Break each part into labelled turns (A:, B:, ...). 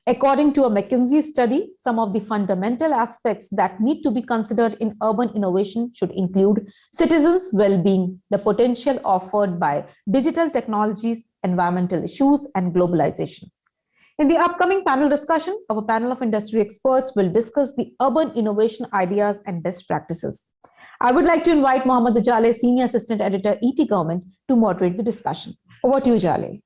A: According to a McKinsey study, some of the fundamental aspects that need to be considered in urban innovation should include citizens' well-being, the potential offered by digital technologies, environmental issues, and globalization. In the upcoming panel discussion, our panel of industry experts will discuss the urban innovation ideas and best practices. I would like to invite Mohammed Ujjain, Senior Assistant Editor, ETGovernment, to moderate the discussion. Over to you, Ujjain.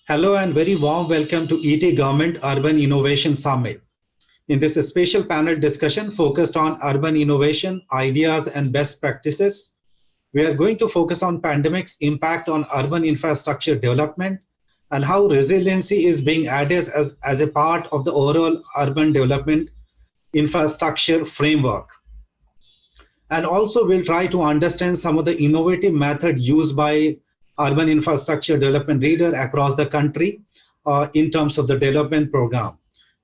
B: Hello and very warm welcome to ETGovernment Urban Innovation Summit. In this special panel discussion focused on urban innovation, ideas and best practices, we are going to focus on pandemic's impact on urban infrastructure development and how resiliency is being added as a part of the overall urban development infrastructure framework. And also we'll try to understand some of the innovative method used by urban infrastructure development leader across the country in terms of the development program.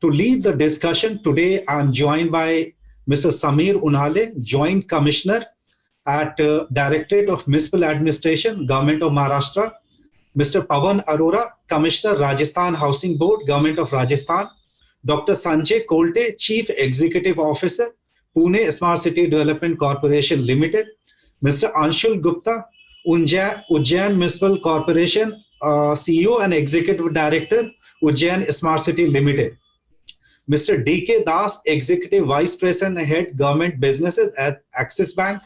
B: To lead the discussion today, I'm joined by Mr. Unhale, Joint Commissioner at Directorate of Municipal Administration, Government of Maharashtra, Mr. Pawan Arora, Commissioner, Rajasthan Housing Board, Government of Rajasthan, Dr. Sanjay Kolte, Chief Executive Officer, Pune Smart City Development Corporation Limited, Mr. Anshul Gupta, Ujjain Municipal Corporation, CEO and Executive Director, Ujjain Smart City Limited. Mr. D.K. Das, Executive Vice President and Head Government Businesses at Axis Bank,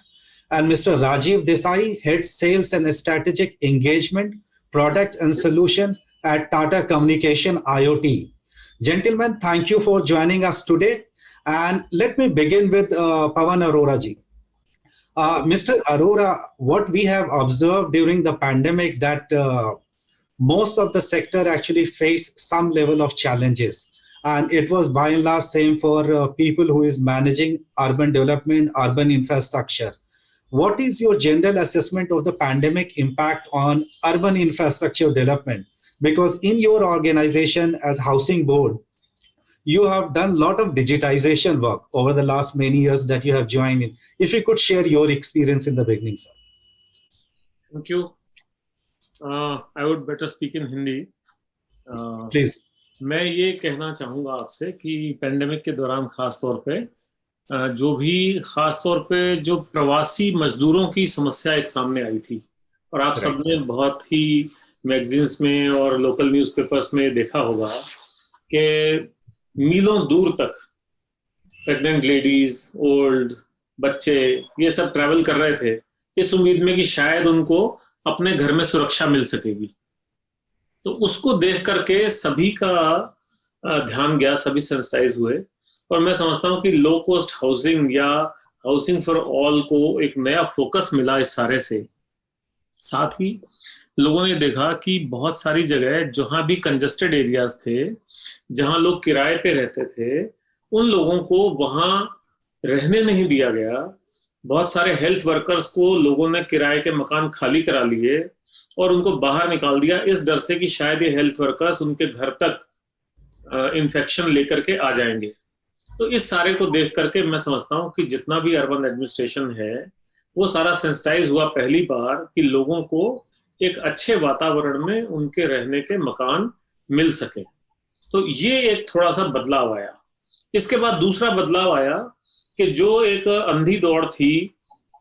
B: and Mr. Rajiv Desai, Head Sales and Strategic Engagement, Product and Solution at Tata Communication IoT. Gentlemen, thank you for joining us today. And let me begin with Pawan Arora ji. Mr. Arora, what we have observed during the pandemic that most of the sector actually face some level of challenges. And it was by and large same for people who is managing urban development, urban infrastructure. What is your general assessment of the pandemic impact on urban infrastructure development? Because in your organization as Housing Board, you have done a lot of digitization work over the last many years that you have joined in. If you could share your experience in the beginning, sir.
C: Thank you. I would better speak in Hindi.
B: Please.
C: मैं ये कहना चाहूँगा आपसे कि pandemic के दौरान खास तौर पे जो प्रवासी मजदूरों की समस्या एक सामने आई थी और आप सबने बहुत ही मैगजीन्स में और लोकल न्यूज़पेपर्स में देखा होगा कि मीलों दूर तक प्रेग्नेंट लेडीज, ओल्ड, बच्चे ये सब ट्रैवल कर रहे थे इस उम्मीद में कि शायद उनको अपने घर में सुरक्षा मिल सकेगी। तो उसको देख करके सभी का ध्यान गया, सभी सेंसिटाइज हुए और मैं समझता हूँ कि लो कॉस्ट हाउसिंग या हाउसिंग फॉर ऑल को एक नया फोकस मिला इस सारे से। साथ ही लोगों ने देखा कि बहुत सारी जगह जहां भी कंजेस्टेड एरियाज थे, जहां लोग किराए पे रहते थे, उन लोगों को वहां रहने नहीं दिया गया। बहुत सारे हेल्थ वर्कर्स को लोगों ने किराए के मकान खाली करा लिए और उनको बाहर निकाल दिया इस डर से कि शायद ये हेल्थ वर्कर्स उनके घर तक इन्फेक्शन लेकर के आ जाएंगे। तो इस सारे को देख करके मैं समझता हूँ कि जितना भी अर्बन एडमिनिस्ट्रेशन है वो सारा सेंसिटाइज हुआ पहली बार कि लोगों को एक अच्छे वातावरण में उनके रहने के मकान मिल सके। तो ये एक थोड़ा सा बदलाव आया। इसके बाद दूसरा बदलाव आया कि जो एक अंधी दौड़ थी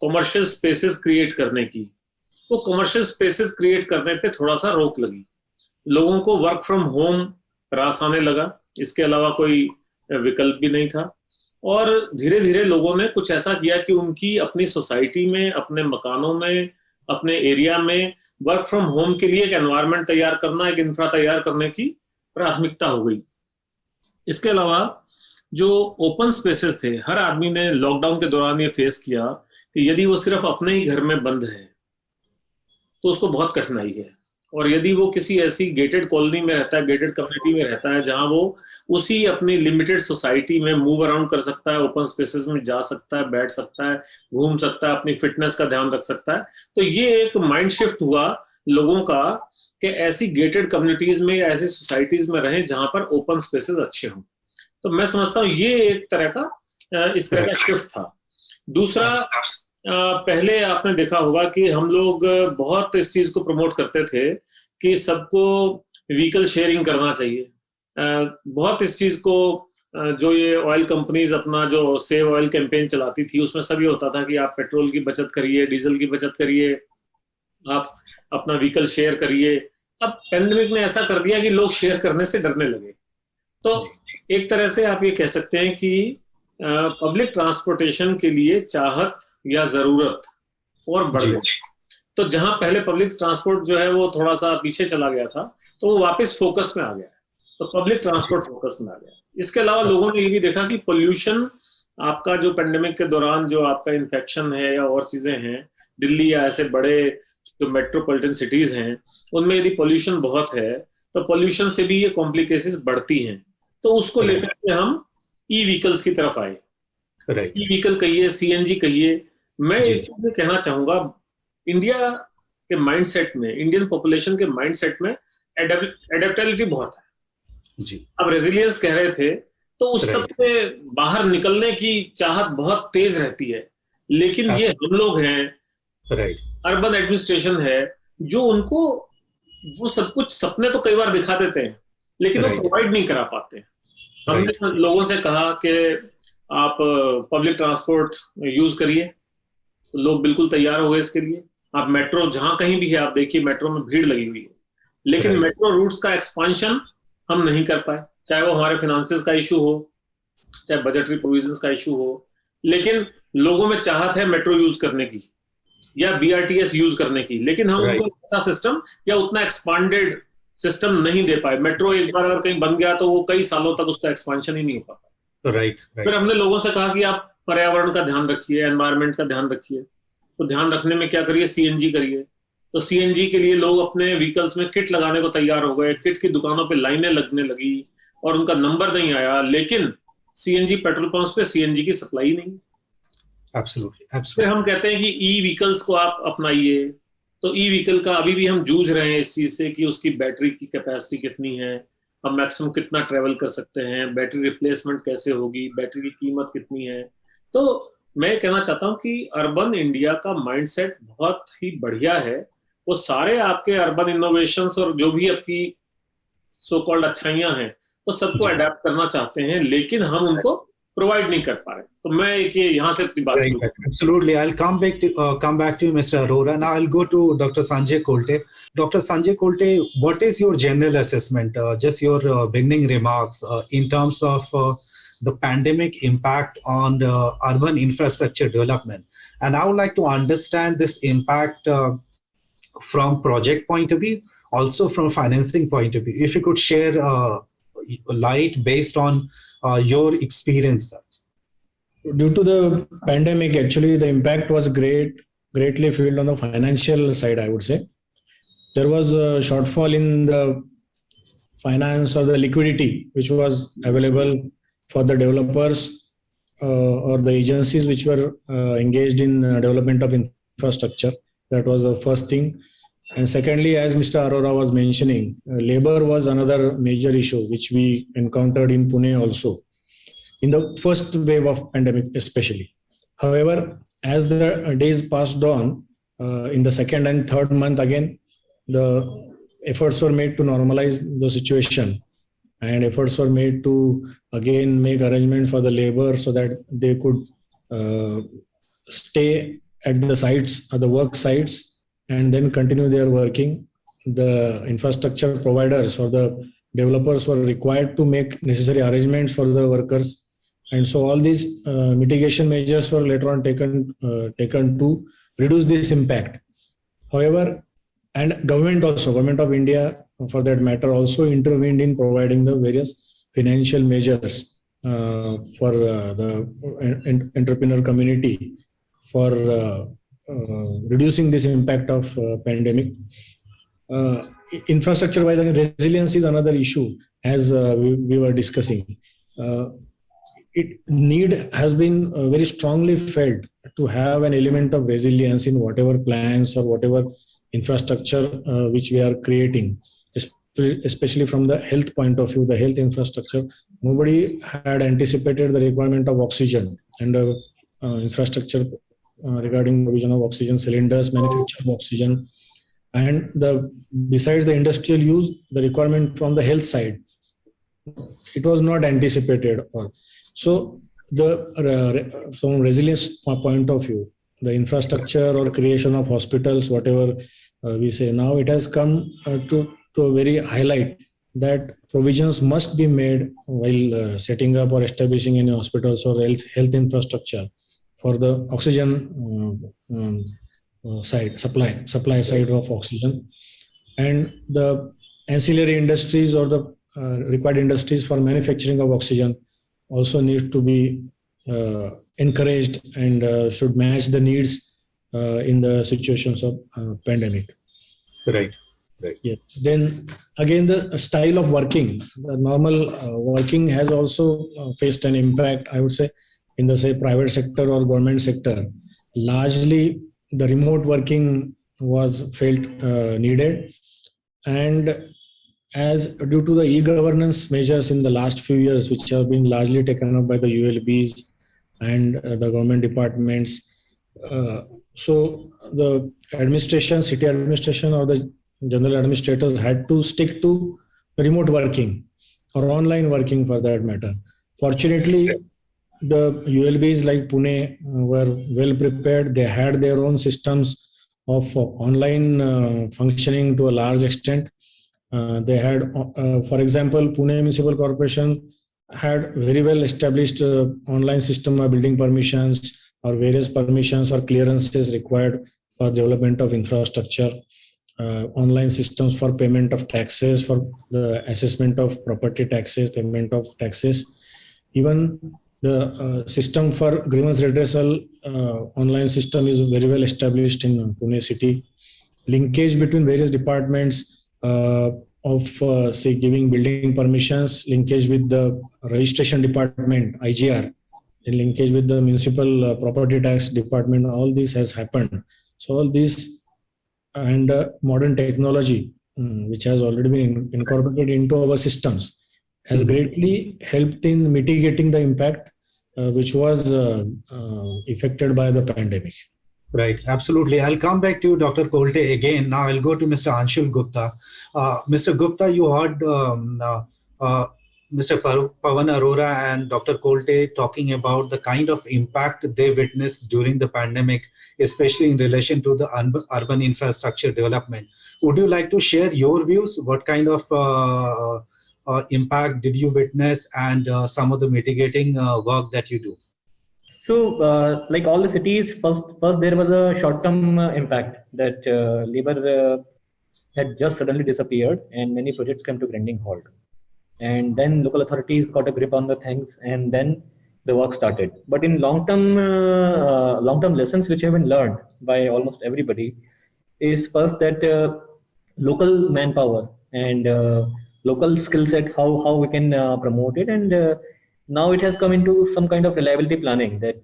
C: कमर्शियल स्पेसेस क्रिएट करने की, वो कमर्शियल स्पेसेस क्रिएट करने पे थोड़ा सा रोक लगी। लोगों को वर्क फ्रॉम होम रास आने लगा, इसके अलावा कोई विकल्प भी नहीं था और धीरे धीरे लोगों ने कुछ ऐसा किया कि उनकी अपनी सोसाइटी में, अपने मकानों में, अपने एरिया में वर्क फ्रॉम होम के लिए एक एनवायरनमेंट तैयार करना, एक इंफ्रा तैयार करने की प्राथमिकता हो गई। इसके अलावा जो ओपन स्पेसेस थे, हर आदमी ने लॉकडाउन के दौरान ये फेस किया कि यदि वो सिर्फ अपने ही घर में बंद है तो उसको बहुत कठिनाई है और यदि वो किसी ऐसी गेटेड कॉलोनी में रहता है, गेटेड कम्युनिटी में रहता है, जहां वो उसी अपनी लिमिटेड सोसाइटी में मूव अराउंड कर सकता है, ओपन स्पेसेस में जा सकता है, बैठ सकता है, घूम सकता है, अपनी फिटनेस का ध्यान रख सकता है, तो ये एक माइंड शिफ्ट हुआ लोगों का कि ऐसी गेटेड कम्युनिटीज में या ऐसी सोसाइटीज में रहें जहां पर ओपन स्पेसेस अच्छे हों। तो मैं समझता हूँ ये एक तरह का इस तरह का शिफ्ट था। दूसरा, पहले आपने देखा होगा कि हम लोग बहुत इस चीज को प्रमोट करते थे कि सबको व्हीकल शेयरिंग करना चाहिए। बहुत इस चीज को जो ये ऑयल कंपनीज अपना जो सेव ऑयल कैंपेन चलाती थी, उसमें सब ये होता था कि आप पेट्रोल की बचत करिए, डीजल की बचत करिए, आप अपना व्हीकल शेयर करिए। अब पेंडेमिक ने ऐसा कर दिया कि लोग शेयर करने से डरने लगे। तो एक तरह से आप ये कह सकते हैं कि पब्लिक ट्रांसपोर्टेशन के लिए चाहत या जरूरत और बढ़ गई। तो जहां पहले पब्लिक ट्रांसपोर्ट जो है वो थोड़ा सा पीछे चला गया था, तो वो वापस फोकस में आ गया, तो पब्लिक ट्रांसपोर्ट फोकस में आ गया। इसके अलावा लोगों ने ये भी देखा कि पोल्यूशन आपका जो पेंडेमिक के दौरान जो आपका इन्फेक्शन है या और चीजें हैं, दिल्ली या ऐसे बड़े जो मेट्रोपॉलिटन सिटीज हैं, उनमें यदि पोल्यूशन बहुत है तो पोल्यूशन से भी ये कॉम्प्लिकेशंस बढ़ती हैं। तो उसको लेकर के हम ई व्हीकल्स की तरफ आए। ई व्हीकल कहिए, सीएनजी कहिए। मैं एक चीज कहना चाहूंगा, इंडिया के माइंडसेट में, इंडियन पॉपुलेशन के माइंडसेट में एडेप्टेबिलिटी बहुत है जी। अब रेजिलियंस कह रहे थे, तो उस सबसे बाहर निकलने की चाहत बहुत तेज रहती है, लेकिन ये हम लोग हैं, अर्बन एडमिनिस्ट्रेशन है, जो उनको वो सब कुछ सपने तो कई बार दिखा देते हैं, लेकिन वो प्रोवाइड नहीं करा पाते। हमने लोगों से कहा कि आप पब्लिक ट्रांसपोर्ट यूज करिए, तो लोग बिल्कुल तैयार हो गए इसके लिए। आप मेट्रो जहां कहीं भी है आप देखिए, मेट्रो में भीड़ लगी हुई है, लेकिन मेट्रो रूट्स का एक्सपांशन हम नहीं कर पाए, चाहे वो हमारे फाइनेंसेस का इशू हो, चाहे बजटरी प्रोविजंस का इशू हो। लेकिन लोगों में चाहत है मेट्रो यूज करने की या बीआरटीएस यूज करने की, लेकिन हम उनको ऐसा सिस्टम या उतना एक्सपांडेड सिस्टम नहीं दे पाए। मेट्रो एक बार अगर कहीं बन गया तो वो कई सालों तक उसका एक्सपांशन ही नहीं हो पाता। फिर हमने लोगों से कहा कि आप पर्यावरण का ध्यान रखिए, एनवायरनमेंट का ध्यान रखिए। तो ध्यान रखने में क्या करिए, सीएनजी करिए। तो सीएनजी के लिए लोग अपने व्हीकल्स में किट लगाने को तैयार हो गए, किट की दुकानों पे लाइनें लगने लगी और उनका नंबर नहीं आया, लेकिन सीएनजी पेट्रोल पंप्स पे सीएनजी की सप्लाई नहीं। फिर हम कहते हैं कि ई व्हीकल्स को आप अपनाइए। तो ई व्हीकल का अभी भी हम जूझ रहे हैं इस चीज से कि उसकी बैटरी की कैपेसिटी कितनी है, हम मैक्सिमम कितना ट्रेवल कर सकते हैं, बैटरी रिप्लेसमेंट कैसे होगी, बैटरी की कीमत कितनी है। तो मैं कहना चाहता हूं कि अर्बन इंडिया का माइंडसेट बहुत ही बढ़िया है। वो सारे आपके अर्बन इनोवेशंस और जो भी आपकी सो कॉल्ड अच्छाइयां हैं, वो सबको अडेप्ट करना चाहते हैं, लेकिन हम उनको प्रोवाइड नहीं कर पा रहे। तो मैं एक यहाँ से अपनी बात शुरू करूं।
B: Absolutely, I'll come back to you, Mr. Arora. Now I'll go to Dr. Sanjay Kolte. Dr. Sanjay Kolte, what is your general assessment, just your beginning remarks in terms of the pandemic impact on urban infrastructure development? And I would like to understand this impact from project point of view, also from financing point of view. If you could share light based on your experience.
D: Due to the pandemic, actually, the impact was greatly felt on the financial side, I would say. There was a shortfall in the finance or the liquidity, which was available for the developers or the agencies which were engaged in development of infrastructure. That was the first thing. And secondly, as Mr. Arora was mentioning, labor was another major issue which we encountered in Pune also, in the first wave of pandemic especially. However, as the days passed on, in the second and third month again, the efforts were made to normalize the situation, and efforts were made to again make arrangement for the labor so that they could stay at the sites or the work sites and then continue their working. The infrastructure providers or the developers were required to make necessary arrangements for the workers. And so all these mitigation measures were later on taken to reduce this impact. However, and government of India, for that matter, also intervened in providing the various financial measures for the entrepreneur community for reducing this impact of pandemic. infrastructure-wise, resilience is another issue, as we were discussing. It need has been very strongly felt to have an element of resilience in whatever plans or whatever infrastructure which we are creating, especially from the health point of view, the health infrastructure. Nobody had anticipated the requirement of oxygen and infrastructure regarding provision of oxygen cylinders, manufacture of oxygen, and besides the industrial use, the requirement from the health side, it was not anticipated. So from resilience point of view, the infrastructure or creation of hospitals, whatever we say now, it has come to a very highlight that provisions must be made while setting up or establishing any hospitals or health infrastructure for the oxygen side, supply side of oxygen, and the ancillary industries or the required industries for manufacturing of oxygen also need to be encouraged and should match the needs in the situations of pandemic.
B: Right.
D: Yeah. Then again, the style of working, the normal working has also faced an impact, I would say, in the private sector or government sector. Largely, the remote working was felt needed, and as due to the e-governance measures in the last few years, which have been largely taken up by the ULBs and the government departments, so the administration, city administration or the general administrators had to stick to remote working or online working for that matter. Fortunately, the ULBs like Pune were well prepared. They had their own systems of online functioning to a large extent. They had, for example, Pune Municipal Corporation had very well established online system of building permissions or various permissions or clearances required for development of infrastructure, online systems for payment of taxes, for the assessment of property taxes, payment of taxes. Even the system for grievance redressal online system is very well established in Pune city. Linkage between various departments of say giving building permissions, linkage with the registration department, IGR, and linkage with the municipal property tax department, all this has happened. So all this and modern technology, which has already been incorporated into our systems, has greatly helped in mitigating the impact which was affected by the pandemic.
B: Right, absolutely. I'll come back to Dr. Kolte again. Now I'll go to Mr. Anshul Gupta. Mr. Gupta, you heard Mr. Pawan Arora and Dr. Kolte talking about the kind of impact they witnessed during the pandemic, especially in relation to the urban infrastructure development. Would you like to share your views? What kind of impact did you witness and some of the mitigating work that you do?
E: So, like all the cities, first there was a short-term impact that labor had just suddenly disappeared, and many projects came to grinding halt. And then local authorities got a grip on the things, and then the work started. But in long-term lessons which have been learned by almost everybody is first that local manpower and local skill set, how we can promote it, and now it has come into some kind of reliability planning that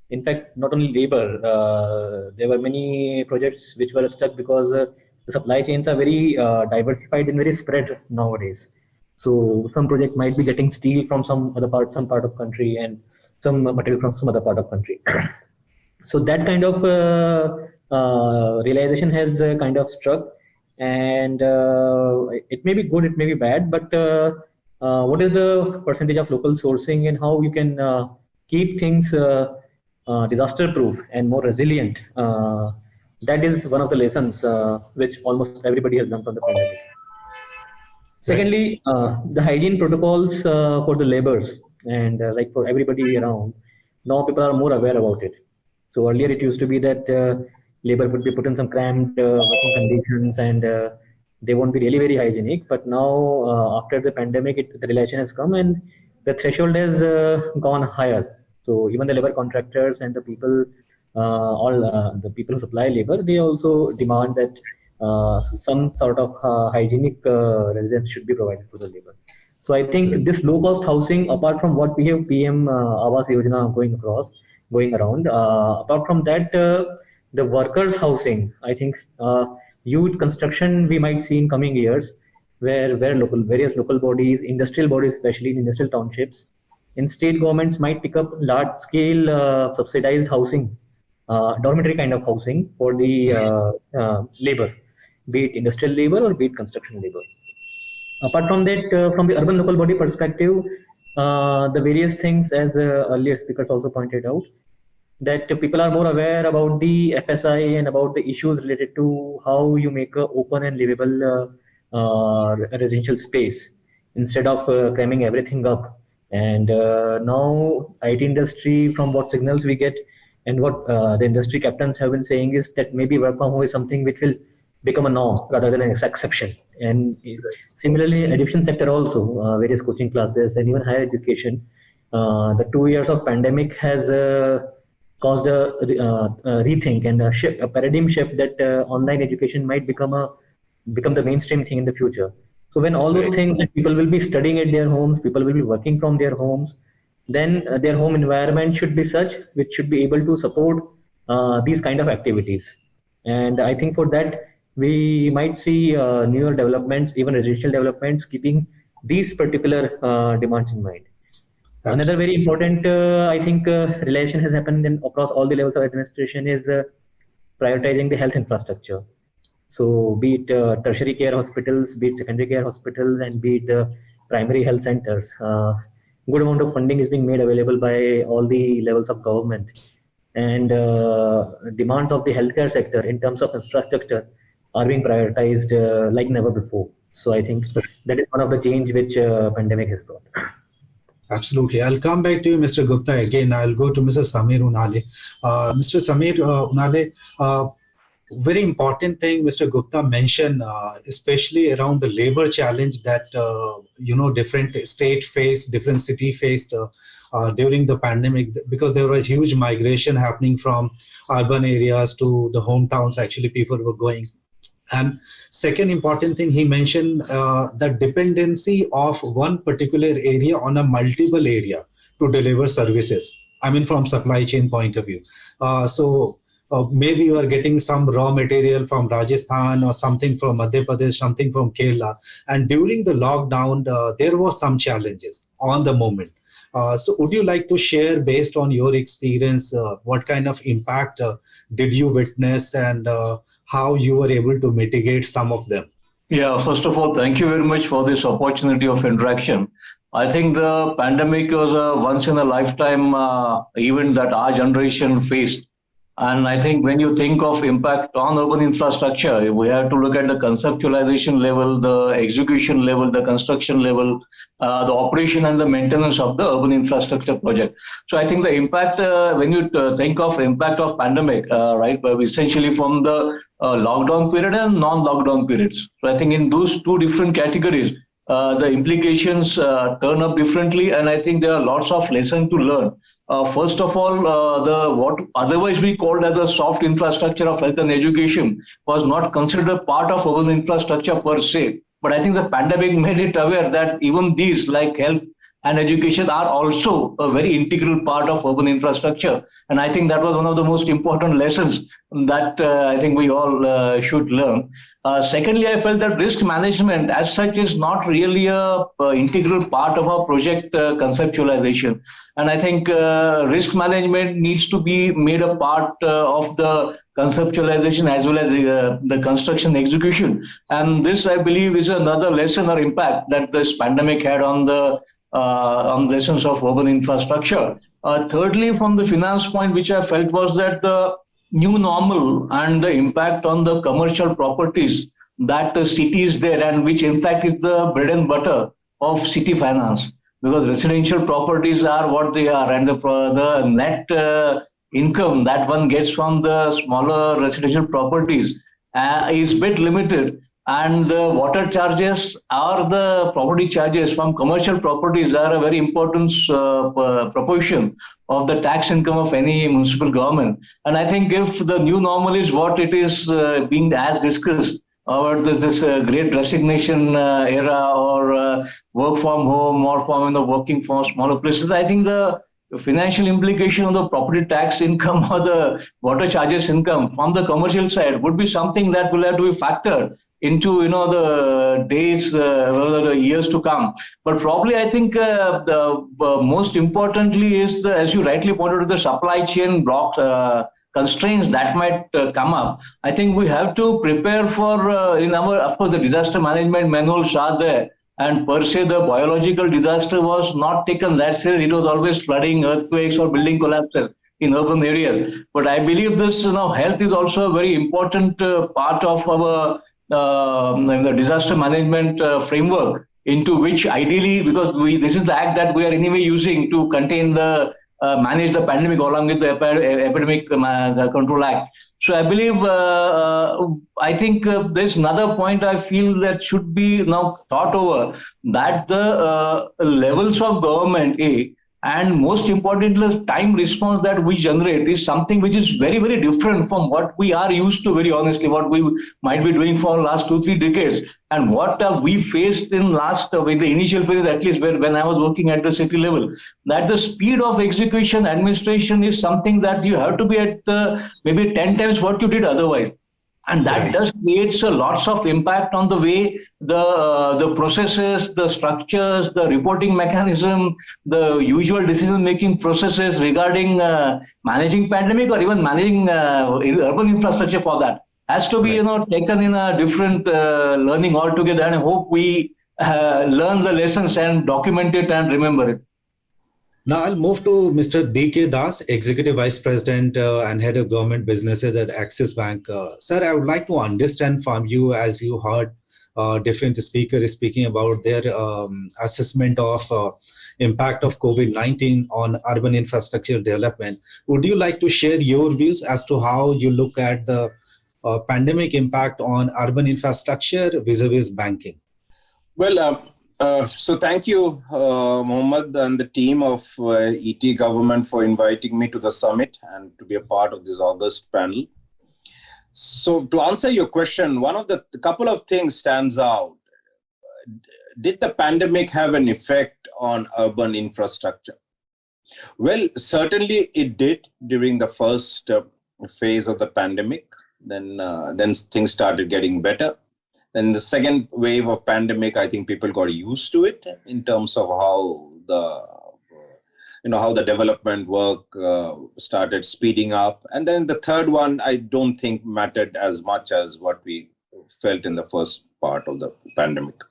E: in fact not only labor, there were many projects which were stuck because the supply chains are very diversified and very spread nowadays. So some projects might be getting steel from some part of country and some material from some other part of country. So that kind of realization has kind of struck, and it may be good, it may be bad, but what is the percentage of local sourcing and how you can keep things disaster proof and more resilient? That is one of the lessons which almost everybody has learned from the pandemic. Secondly, the hygiene protocols for the laborers and like for everybody around, now people are more aware about it. So earlier it used to be that labor would be put in some cramped working conditions and they won't be really very hygienic. But now after the pandemic, the realization has come and the threshold has gone higher. So even the labor contractors and the people, all the people who supply labor, they also demand that some sort of hygienic residence should be provided to the labor. So I think this low-cost housing, apart from what we have PM Awas Yojana going around, apart from that, the workers' housing, I think huge construction we might see in coming years, where various local bodies, industrial bodies, especially in industrial townships, in state governments might pick up large-scale subsidized housing, dormitory kind of housing for the labor, be it industrial labor or be it construction labor. Apart from that, from the urban local body perspective, the various things, as earlier speakers also pointed out, that people are more aware about the FSI and about the issues related to how you make a open and livable residential space instead of cramming everything up. And now IT industry, from what signals we get and what the industry captains have been saying, is that maybe work from home is something which will become a norm rather than an exception. And similarly, education sector also, various coaching classes and even higher education, the 2 years of pandemic has caused a rethink and a paradigm shift that online education might become the mainstream thing in the future. So when all those things, that people will be studying at their homes, people will be working from their homes, then their home environment should be such which should be able to support these kind of activities. And I think for that, we might see newer developments, even residential developments, keeping these particular demands in mind. Absolutely. Another very important, I think, realization has happened across all the levels of administration is prioritizing the health infrastructure. So be it tertiary care hospitals, be it secondary care hospitals, and be it the primary health centers. Good amount of funding is being made available by all the levels of government. And demands of the healthcare sector in terms of infrastructure are being prioritized like never before. So I think that is one of the change which pandemic has brought.
B: Absolutely. I'll come back to you, Mr. Gupta. Again, I'll go to Mr. Samir Unhale. Mr. Samir Unhale, very important thing Mr. Gupta mentioned, especially around the labor challenge that, different state faced, different city faced during the pandemic, because there was huge migration happening from urban areas to the hometowns. Actually, people were going. And second important thing he mentioned, the dependency of one particular area on a multiple area to deliver services. I mean, from supply chain point of view. Maybe you are getting some raw material from Rajasthan or something from Madhya Pradesh, something from Kerala. And during the lockdown, there was some challenges on the moment. So would you like to share, based on your experience, what kind of impact did you witness, and how you were able to mitigate some of them?
F: Yeah, first of all, thank you very much for this opportunity of interaction. I think the pandemic was a once in a lifetime event that our generation faced. And I think when you think of impact on urban infrastructure, we have to look at the conceptualization level, the execution level, the construction level, the operation and the maintenance of the urban infrastructure project. So I think the impact, when you think of impact of pandemic, essentially from the lockdown period and non-lockdown periods. So I think in those two different categories, the implications turn up differently, and I think there are lots of lessons to learn. First of all, what otherwise we called as the soft infrastructure of health and education was not considered part of urban infrastructure per se. But I think the pandemic made it aware that even these, like health and education, are also a very integral part of urban infrastructure. And I think that was one of the most important lessons that I think we all should learn. Secondly, I felt that risk management as such is not really a integral part of our project conceptualization. And I think risk management needs to be made a part of the conceptualization as well as the construction execution. And this, I believe, is another lesson or impact that this pandemic had on the lessons of urban infrastructure. Thirdly, from the finance point, which I felt was that the new normal and the impact on the commercial properties that the city is there, and which in fact is the bread and butter of city finance, because residential properties are what they are, and the net income that one gets from the smaller residential properties is a bit limited. And the water charges or the property charges from commercial properties are a very important proportion of the tax income of any municipal government. And I think if the new normal is what it is being as discussed, or this great resignation era, or work from home, or from working from smaller places. I think the financial implication of the property tax income or the water charges income from the commercial side would be something that will have to be factored into the days or the years to come. But probably I think the most importantly is as you rightly pointed out, the supply chain block constraints that might come up. I think we have to prepare for of course the disaster management manuals are there, and per se the biological disaster was not taken that serious. It was always flooding, earthquakes, or building collapses in urban areas. But I believe this health is also a very important part of our the disaster management framework, into which ideally, because this is the act that we are anyway using to contain the manage the pandemic along with the epidemic control act. So I believe I think there's another point I feel that should be now thought over, that the levels of government and most importantly the time response that we generate is something which is very, very different from what we are used to, very honestly, what we might be doing for the last 2-3 decades, and what we faced in last with the initial phases, at least when I was working at the city level, that the speed of execution administration is something that you have to be at maybe 10 times what you did otherwise. And that does creates lots of impact on the way the processes, the structures, the reporting mechanism, the usual decision-making processes regarding managing pandemic or even managing urban infrastructure for that has to be taken in a different learning altogether. And I hope we learn the lessons and document it and remember it.
B: Now I'll move to Mr. D.K. Das, Executive Vice President and Head of Government Businesses at Axis Bank. Sir, I would like to understand from you, as you heard different speakers speaking about their assessment of impact of COVID-19 on urban infrastructure development. Would you like to share your views as to how you look at the pandemic impact on urban infrastructure vis-a-vis banking?
G: Well, so thank you, Mohammed, and the team of ETGovernment for inviting me to the summit and to be a part of this August panel. So to answer your question, one of the couple of things stands out. Did the pandemic have an effect on urban infrastructure? Well, certainly it did during the first phase of the pandemic. Then things started getting better. Then the second wave of pandemic, I think people got used to it in terms of how the development work started speeding up. And then the third one, I don't think mattered as much as what we felt in the first part of the pandemic.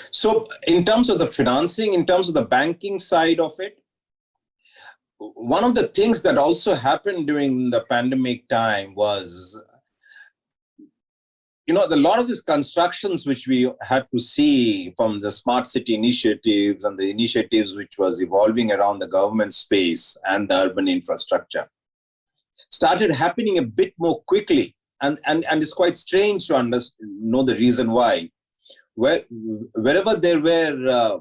G: So in terms of the financing, in terms of the banking side of it, one of the things that also happened during the pandemic time was, a lot of these constructions which we had to see from the smart city initiatives and the initiatives which was evolving around the government space and the urban infrastructure started happening a bit more quickly. And it's quite strange to know the reason why. Wherever there were,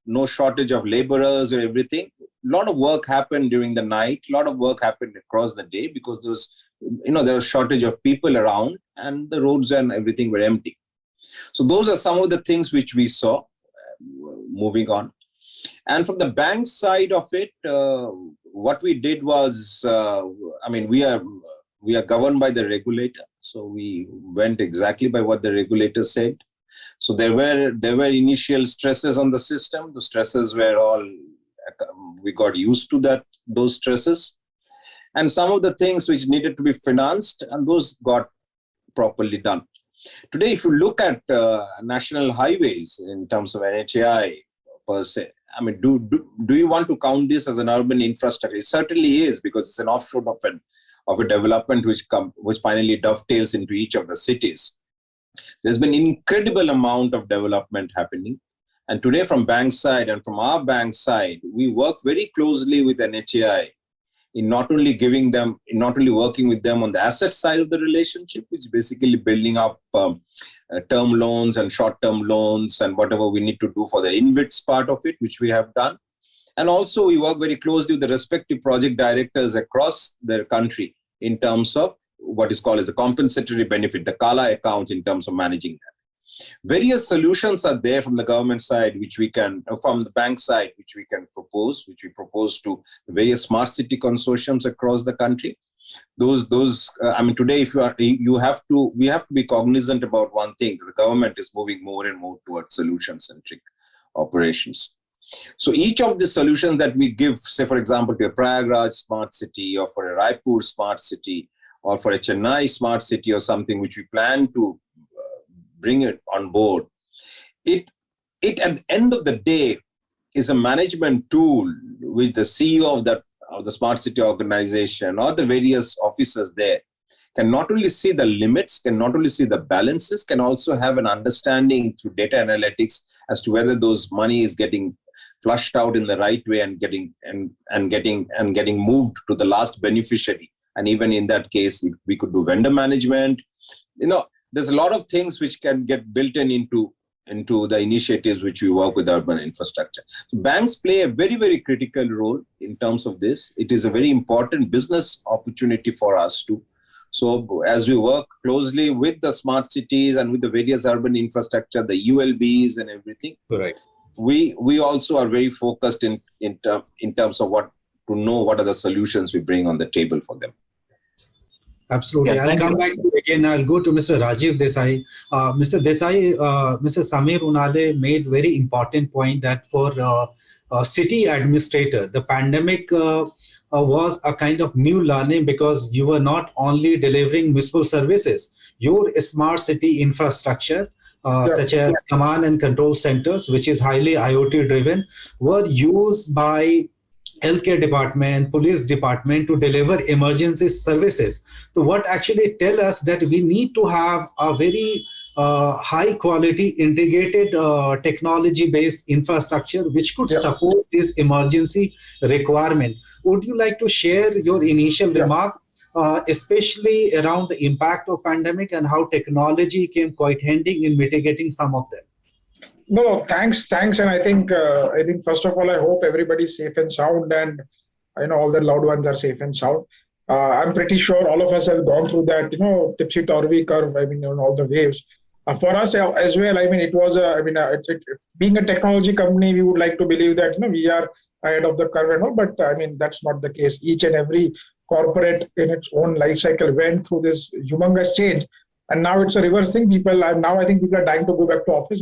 G: no shortage of laborers or everything, a lot of work happened during the night, a lot of work happened across the day because there was shortage of people around and the roads and everything were empty. So those are some of the things which we saw moving on. And from the bank side of it, what we did was, we are governed by the regulator. So we went exactly by what the regulator said. So there were initial stresses on the system. The stresses were we got used to those stresses. And some of the things which needed to be financed, and those got properly done. Today, if you look at national highways in terms of NHAI per se, do you want to count this as an urban infrastructure? It certainly is, because it's an offshoot of a development which finally dovetails into each of the cities. There's been incredible amount of development happening. And today from bank side and from our bank side, we work very closely with NHAI in not only working with them on the asset side of the relationship, which is basically building up term loans and short-term loans and whatever we need to do for the InvITs part of it, which we have done. And also we work very closely with the respective project directors across the country in terms of what is called as a compensatory benefit, the Kala accounts in terms of managing that. Various solutions are there from the government side, which we can, from the bank side, which we propose to various smart city consortiums across the country. Today, we have to be cognizant about one thing: the government is moving more and more towards solution-centric operations. So each of the solutions that we give, say for example, to a Prayagraj smart city, or for a Raipur smart city, or for a Chennai smart city, or something which we plan to bring it on board, it at the end of the day is a management tool which the CEO of the smart city organization or the various officers there can not only see the limits, can not only see the balances, can also have an understanding through data analytics as to whether those money is getting flushed out in the right way and getting moved to the last beneficiary. And even in that case, we could do vendor management. There's a lot of things which can get built into the initiatives which we work with urban infrastructure. So banks play a very, very critical role in terms of this. It is a very important business opportunity for us too. So as we work closely with the smart cities and with the various urban infrastructure, the ULBs and everything,
B: right,
G: we also are very focused in terms of what are the solutions we bring on the table for them.
B: Absolutely.
F: Yeah,
B: I'll come back to again. I'll go to Mr. Rajiv Desai. Mr. Desai, Mr. Samir Unhale made very important point that for a city administrator, the pandemic was a kind of new learning, because you were not only delivering municipal services, your smart city infrastructure, such as command and control centers, which is highly IoT driven, were used by healthcare department, police department to deliver emergency services. So what actually tell us that we need to have a very high quality integrated technology based infrastructure which could support this emergency requirement. Would you like to share your initial remark, especially around the impact of pandemic and how technology came quite handy in mitigating some of them?
H: No, thanks. And I think first of all, I hope everybody's safe and sound, and all their loved ones are safe and sound. I'm pretty sure all of us have gone through that, tipsy-turvy curve, all the waves. For us as well, it was, being a technology company, we would like to believe that, we are ahead of the curve and all, but that's not the case. Each and every corporate in its own life cycle went through this humongous change. And now it's a reverse thing. I think people are dying to go back to office.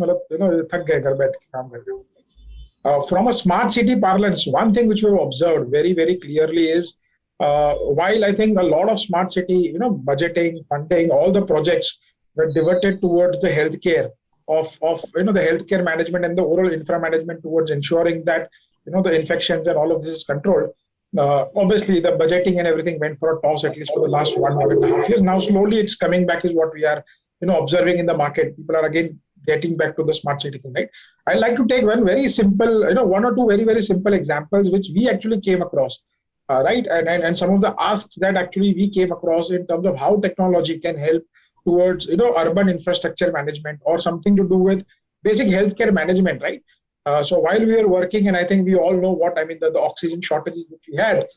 H: From a smart city parlance, one thing which we've observed very, very clearly is, while I think a lot of smart city, budgeting, funding, all the projects were diverted towards the healthcare of the healthcare management and the overall infra management towards ensuring that, the infections and all of this is controlled. Obviously, the budgeting and everything went for a toss, at least for the last 1.5 years. Now, slowly, it's coming back is what we are, observing in the market. People are again getting back to the smart city thing, right? I'd like to take one very simple, one or two very, very simple examples which we actually came across, right? And some of the asks that actually we came across in terms of how technology can help towards, urban infrastructure management or something to do with basic healthcare management, right? So while we were working, and I think we all know what, the oxygen shortages which we had,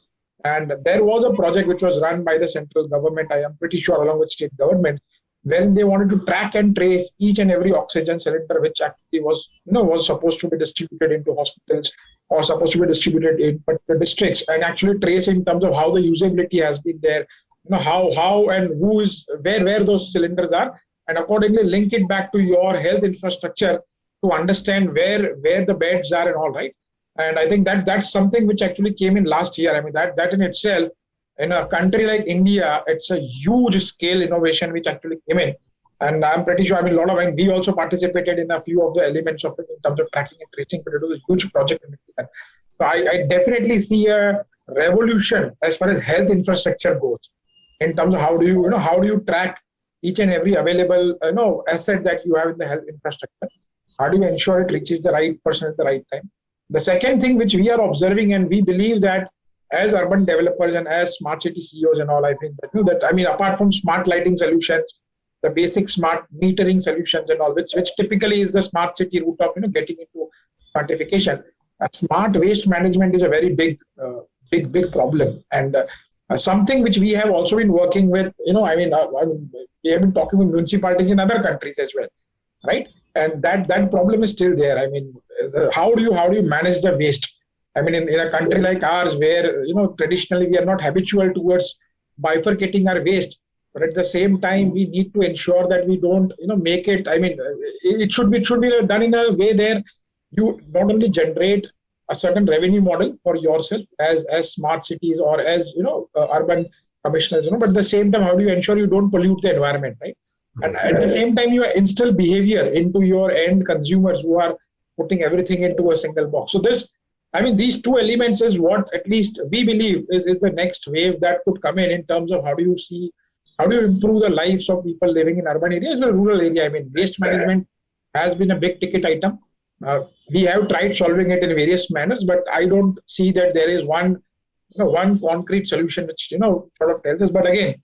H: and there was a project which was run by the central government, I am pretty sure, along with state government, when they wanted to track and trace each and every oxygen cylinder, which actually was, was supposed to be distributed into hospitals or supposed to be distributed in particular districts, and actually trace in terms of how the usability has been there, how and who is, where those cylinders are, and accordingly link it back to your health infrastructure to understand where the beds are and all, right? And I think that's something which actually came in last year. That in itself, in a country like India, it's a huge scale innovation which actually came in. And I'm pretty sure, we also participated in a few of the elements of it in terms of tracking and tracing, but it was a huge project. So I definitely see a revolution as far as health infrastructure goes, in terms of how do you track each and every available, asset that you have in the health infrastructure. How do you ensure it reaches the right person at the right time? The second thing which we are observing, and we believe that as urban developers and as smart city CEOs and all, I think that, apart from smart lighting solutions, the basic smart metering solutions and all, which typically is the smart city route of, getting into smartification. Smart waste management is a very big problem. And Something which we have also been working with, we have been talking with municipalities in other countries as well, right? And that problem is still there. I mean, how do you manage the waste? I mean, in a country like ours, where traditionally we are not habitual towards bifurcating our waste, but at the same time we need to ensure that we don't make it. I mean, it should be done in a way there you not only generate a certain revenue model for yourself as smart cities or as urban commissioners, but at the same time, how do you ensure you don't pollute the environment, right? And at the same time, you instill behavior into your end consumers who are putting everything into a single box. So these two elements is what at least we believe is the next wave that could come in terms of how do you improve the lives of people living in urban areas or rural area. I mean, waste management has been a big ticket item. We have tried solving it in various manners, but I don't see that there is one concrete solution which sort of tells us. But again,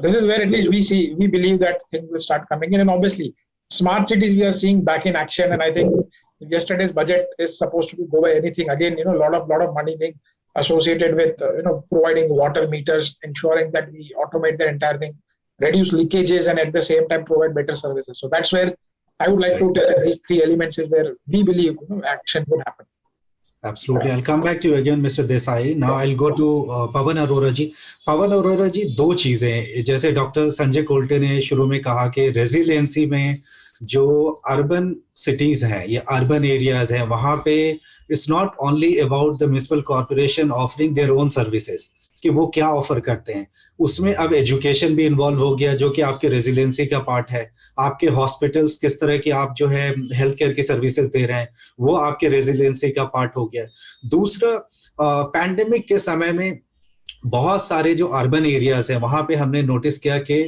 H: this is where at least we believe that things will start coming in. And obviously, smart cities we are seeing back in action. And I think yesterday's budget is supposed to go by anything. Again, a lot of money being associated with providing water meters, ensuring that we automate the entire thing, reduce leakages, and at the same time provide better services. So that's where I would like to tell that these three elements is where we believe action would happen.
B: Absolutely. I'll come back to you again, Mr. Desai. Now I'll go to Pawan Arora ji. Pawan Arora ji, दो चीजें जैसे doctor Sanjay Kolte ने शुरू में कहा कि resiliency में जो अर्बन सिटीज हैं या अर्बन एरियाज हैं वहां पे it's not only about the municipal corporation offering their own services कि वो क्या ऑफर करते हैं, उसमें अब एजुकेशन भी इन्वॉल्व हो गया जो कि आपके रेजिलियंसी का पार्ट है। आपके हॉस्पिटल्स किस तरह की आप जो है हेल्थ केयर की सर्विसेज दे रहे हैं वो आपके रेजिलियंसी का पार्ट हो गया। दूसरा, पैंडेमिक के समय में बहुत सारे जो अर्बन एरियाज हैं वहां पे हमने नोटिस किया कि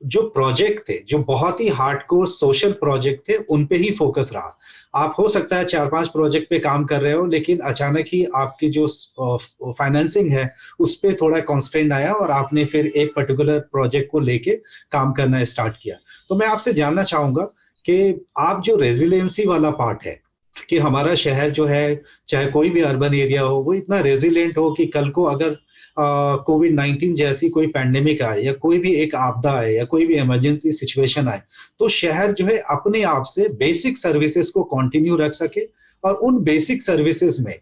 B: जो प्रोजेक्ट थे, जो बहुत ही हार्डकोर सोशल प्रोजेक्ट थे, उन पे ही फोकस रहा। आप हो सकता है 4-5 प्रोजेक्ट पे काम कर रहे हो लेकिन अचानक ही आपकी जो फाइनेंसिंग है उस पे थोड़ा कंस्ट्रेंट आया और आपने फिर एक पर्टिकुलर प्रोजेक्ट को लेके काम करना स्टार्ट किया। तो मैं आपसे जानना चाहूंगा कि आप जो रेजिलियंसी वाला पार्ट है कि हमारा शहर जो है चाहे कोई भी अर्बन एरिया हो वो इतना रेजिलियंट हो कि कल को अगर कोविड-19 जैसी कोई पैंडेमिक आए या कोई भी एक आपदा आए या कोई भी इमरजेंसी सिचुएशन आए तो शहर जो है अपने आप से बेसिक सर्विसेज को कंटिन्यू रख सके। और उन बेसिक सर्विसेज में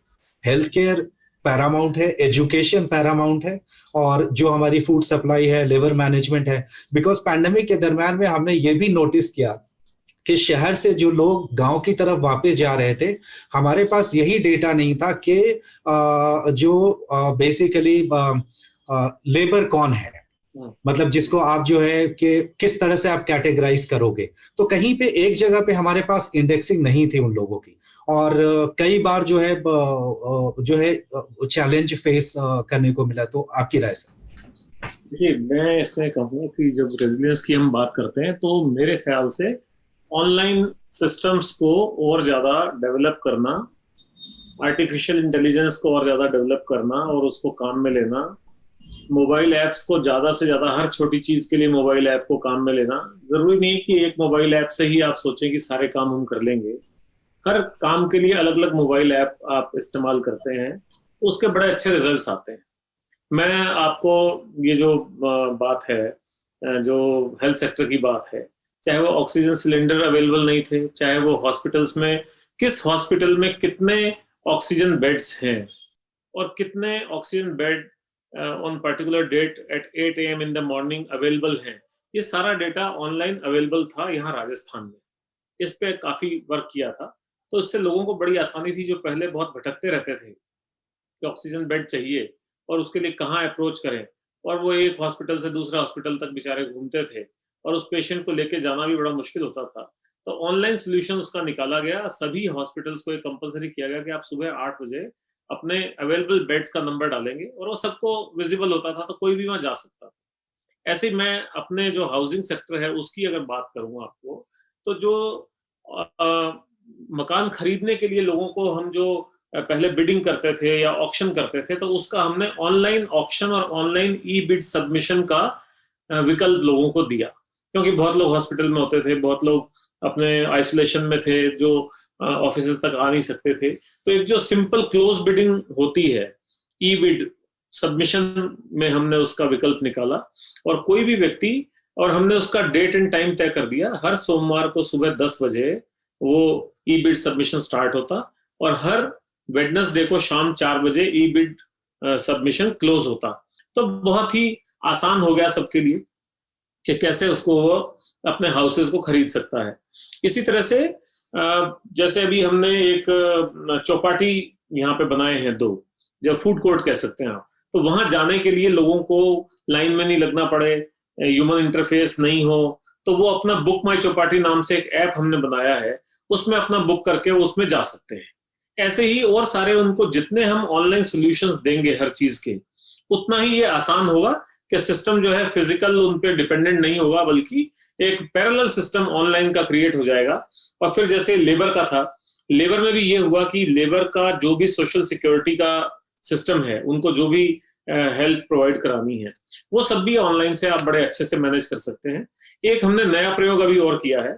B: हेल्थ केयर पैरामाउंट है, एजुकेशन पैरामाउंट है और जो हमारी फूड सप्लाई है, लेबर मैनेजमेंट है। बिकॉज पैंडेमिक के दरम्यान में हमने ये भी नोटिस किया कि शहर से जो लोग गांव की तरफ वापस जा रहे थे, हमारे पास यही डेटा नहीं था कि जो बेसिकली लेबर कौन है, मतलब जिसको आप जो है कि किस तरह से आप कैटेगराइज करोगे। तो कहीं पे एक जगह पे हमारे पास इंडेक्सिंग नहीं थी उन लोगों की और कई बार जो है चैलेंज फेस करने को मिला। तो आपकी राय सर?
C: देखिए, मैं इसमें कहूँगा कि जब रेजिलियंस की हम बात करते हैं तो मेरे ख्याल से ऑनलाइन सिस्टम्स को और ज्यादा डेवलप करना, आर्टिफिशियल इंटेलिजेंस को और ज्यादा डेवलप करना और उसको काम में लेना, मोबाइल ऐप्स को ज्यादा से ज्यादा, हर छोटी चीज के लिए मोबाइल ऐप को काम में लेना। जरूरी नहीं कि एक मोबाइल ऐप से ही आप सोचें कि सारे काम हम कर लेंगे। हर काम के लिए अलग अलग मोबाइल ऐप आप इस्तेमाल करते हैं तो उसके बड़े अच्छे रिजल्ट्स आते हैं। मैं आपको ये जो बात है, जो हेल्थ सेक्टर की बात है, चाहे वो ऑक्सीजन सिलेंडर अवेलेबल नहीं थे, चाहे वो हॉस्पिटल्स में किस हॉस्पिटल में कितने ऑक्सीजन बेड्स हैं और कितने oxygen bed on particular date at 8 AM in the morning available हैं, ये सारा डेटा ऑनलाइन अवेलेबल था यहाँ राजस्थान में। इस पे काफी वर्क किया था तो इससे लोगों को बड़ी आसानी थी जो पहले बहुत भटकते रहते थे कि ऑक्सीजन बेड चाहिए और उसके लिए कहाँ अप्रोच करें, और वो एक हॉस्पिटल से दूसरा हॉस्पिटल तक बेचारे घूमते थे और उस पेशेंट को लेके जाना भी बड़ा मुश्किल होता था। तो ऑनलाइन सोल्यूशन उसका निकाला गया। सभी हॉस्पिटल्स को एक कंपलसरी किया गया कि आप सुबह 8 बजे अपने अवेलेबल बेड्स का नंबर डालेंगे और वो सबको विजिबल होता था तो कोई भी वहां जा सकता था। ऐसे मैं अपने जो हाउसिंग सेक्टर है उसकी अगर बात करूँ आपको, तो जो मकान खरीदने के लिए लोगों को हम जो पहले बिडिंग करते थे या ऑक्शन करते थे, तो उसका हमने ऑनलाइन ऑक्शन और ऑनलाइन ई बिड सबमिशन का विकल्प लोगों को दिया, क्योंकि बहुत लोग हॉस्पिटल में होते थे, बहुत लोग अपने आइसोलेशन में थे, जो ऑफिसेज तक आ नहीं सकते थे। तो एक जो सिंपल क्लोज बिडिंग होती है, ई बिड सबमिशन में हमने उसका विकल्प निकाला और कोई भी व्यक्ति, और हमने उसका डेट एंड टाइम तय कर दिया, हर सोमवार को सुबह 10 बजे वो ई बिड सबमिशन स्टार्ट होता और हर वेडनेसडे को शाम 4 बजे ई बिड सबमिशन क्लोज होता। तो बहुत ही आसान हो गया सबके लिए कि कैसे उसको वो अपने हाउसेस को खरीद सकता है। इसी तरह से जैसे अभी हमने एक चौपाटी यहाँ पे बनाए हैं 2, जो फूड कोर्ट कह सकते हैं आप, तो वहां जाने के लिए लोगों को लाइन में नहीं लगना पड़े, ह्यूमन इंटरफेस नहीं हो, तो वो अपना बुक माई चौपाटी नाम से एक ऐप हमने बनाया है, उसमें अपना बुक करके वो उसमें जा सकते हैं। ऐसे ही और सारे उनको जितने हम ऑनलाइन सॉल्यूशंस देंगे हर चीज के, उतना ही ये आसान होगा कि सिस्टम जो है फिजिकल उन पे डिपेंडेंट नहीं होगा, बल्कि एक पैरेलल सिस्टम ऑनलाइन का क्रिएट हो जाएगा। और फिर जैसे लेबर का था, लेबर में भी ये हुआ कि लेबर का जो भी सोशल सिक्योरिटी का सिस्टम है, उनको जो भी हेल्प प्रोवाइड करानी है, वो सब भी ऑनलाइन से आप बड़े अच्छे से मैनेज कर सकते हैं। एक हमने नया प्रयोग अभी और किया है,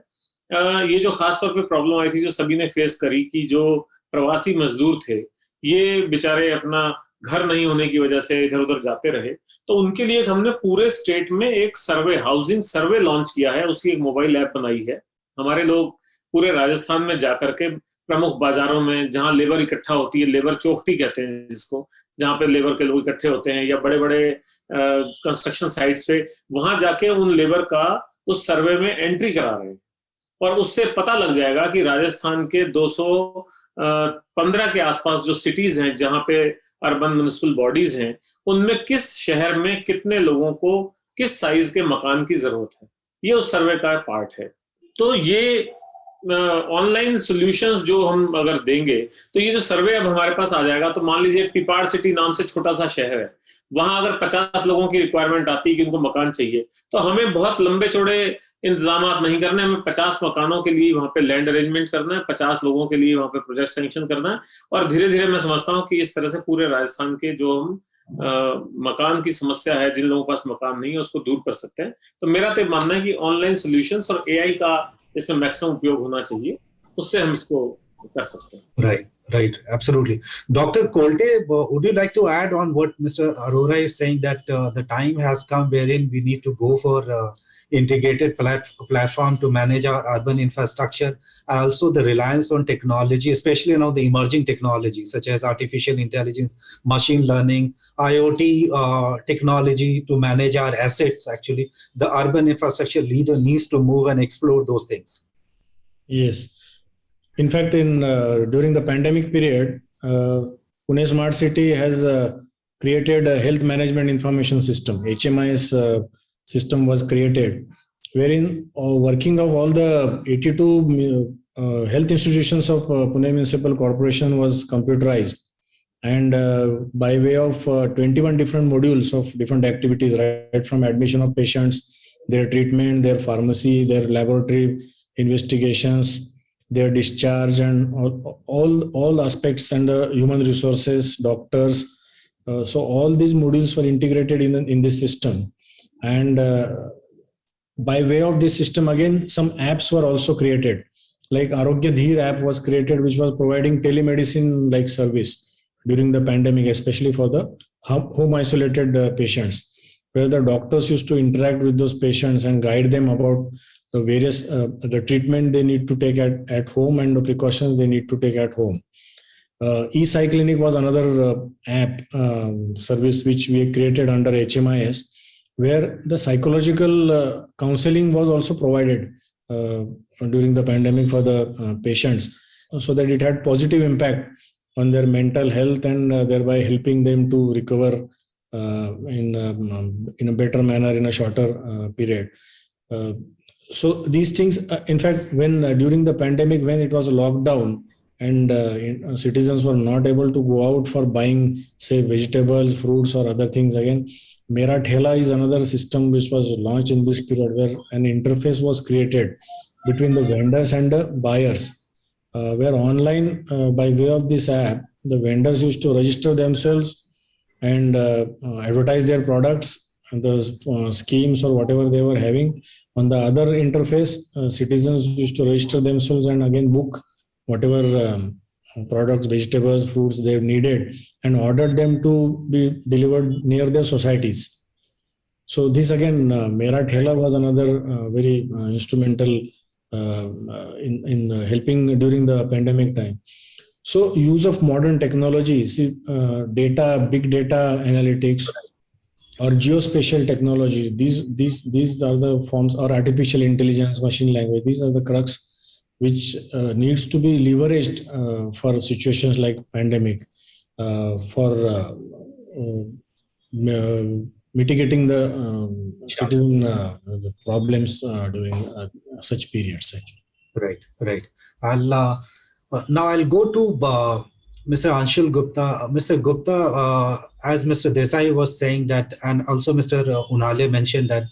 C: ये जो खासतौर पे प्रॉब्लम आई थी जो सभी ने फेस करी, कि जो प्रवासी मजदूर थे ये बेचारे अपना घर नहीं होने की वजह से इधर उधर जाते रहे, तो उनके लिए हमने पूरे स्टेट में एक सर्वे, हाउसिंग सर्वे लॉन्च किया है, उसकी एक मोबाइल ऐप बनाई है। हमारे लोग पूरे राजस्थान में जाकर के प्रमुख बाजारों में जहां लेबर इकट्ठा होती है, लेबर चौकटी कहते हैं जिसको, जहां पे लेबर के लोग इकट्ठे होते हैं, या बड़े बड़े कंस्ट्रक्शन साइट्स पे, वहां जाके उन लेबर का उस सर्वे में एंट्री करा रहे हैं। और उससे पता लग जाएगा कि राजस्थान के 215 के आसपास जो सिटीज हैं जहां पे अर्बन म्युनिसिपल बॉडीज हैं, उनमें किस शहर में कितने लोगों को किस साइज के मकान की जरूरत है, ये उस सर्वे का पार्ट है। तो ये ऑनलाइन सॉल्यूशंस जो हम अगर देंगे, तो ये जो सर्वे अब हमारे पास आ जाएगा, तो मान लीजिए पिपाड़ सिटी नाम से छोटा सा शहर है, वहां अगर 50 लोगों की रिक्वायरमेंट आती है कि उनको मकान चाहिए, तो हमें बहुत लंबे चौड़े इंतजाम नहीं करने, हमें 50 मकानों के लिए वहां पे लैंड अरेंजमेंट करना है, 50 लोगों के लिए वहां पे प्रोजेक्ट सैंक्शन करना है, और धीरे धीरे मैं समझता हूँ कि इस तरह से पूरे राजस्थान के जो हम मकान की समस्या है, जिन लोगों के पास मकान नहीं है, उसको दूर कर सकते हैं। तो मेरा तो मानना है कि ऑनलाइन सॉल्यूशंस और एआई का इसमें मैक्सिमम उपयोग होना चाहिए, उससे हम इसको कर सकते हैं।
B: Right, absolutely. Dr. Kolte, would you like to add on what Mr. Arora is saying, that the time has come wherein we need to go for integrated platform to manage our urban infrastructure, and also the reliance on technology, especially the emerging technologies such as artificial intelligence, machine learning, IoT technology to manage our assets. Actually, the urban infrastructure leader needs to move and explore those things.
D: Yes. In fact, during the pandemic period, Pune Smart City has created a health management information system. HMIS system was created, wherein working of all the 82 health institutions of Pune Municipal Corporation was computerized, and by way of 21 different modules of different activities, right from admission of patients, their treatment, their pharmacy, their laboratory investigations, their discharge, and all aspects, and the human resources, doctors. So all these modules were integrated in this system. And by way of this system, again, some apps were also created. Like Arogya Dheer app was created, which was providing telemedicine-like service during the pandemic, especially for the home isolated patients, where the doctors used to interact with those patients and guide them about the various the treatment they need to take at home and the precautions they need to take at home. Sai Clinic was another app service which we created under HMIS, where the psychological counseling was also provided during the pandemic for the patients, so that it had positive impact on their mental health, and thereby helping them to recover in a better manner in a shorter period. So these things, in fact, when during the pandemic, when it was a lockdown and citizens were not able to go out for buying, say, vegetables, fruits, or other things, again, Mera Thela is another system which was launched in this period, where an interface was created between the vendors and the buyers, where online, by way of this app, the vendors used to register themselves and advertise their products and the schemes or whatever they were having. On the other interface, citizens used to register themselves and again book whatever products, vegetables, fruits they needed, and ordered them to be delivered near their societies. So this again, Mera Thela was another very instrumental in helping during the pandemic time. So use of modern technologies, data, big data analytics, or geospatial technologies. These are the forms, or artificial intelligence, machine language. These are the crux which needs to be leveraged for situations like pandemic, for mitigating the citizen the problems during such periods.
B: Right. Now I'll go to Mr. Anshul Gupta. Mr. Gupta, as Mr. Desai was saying that, and also Mr. Unhale mentioned that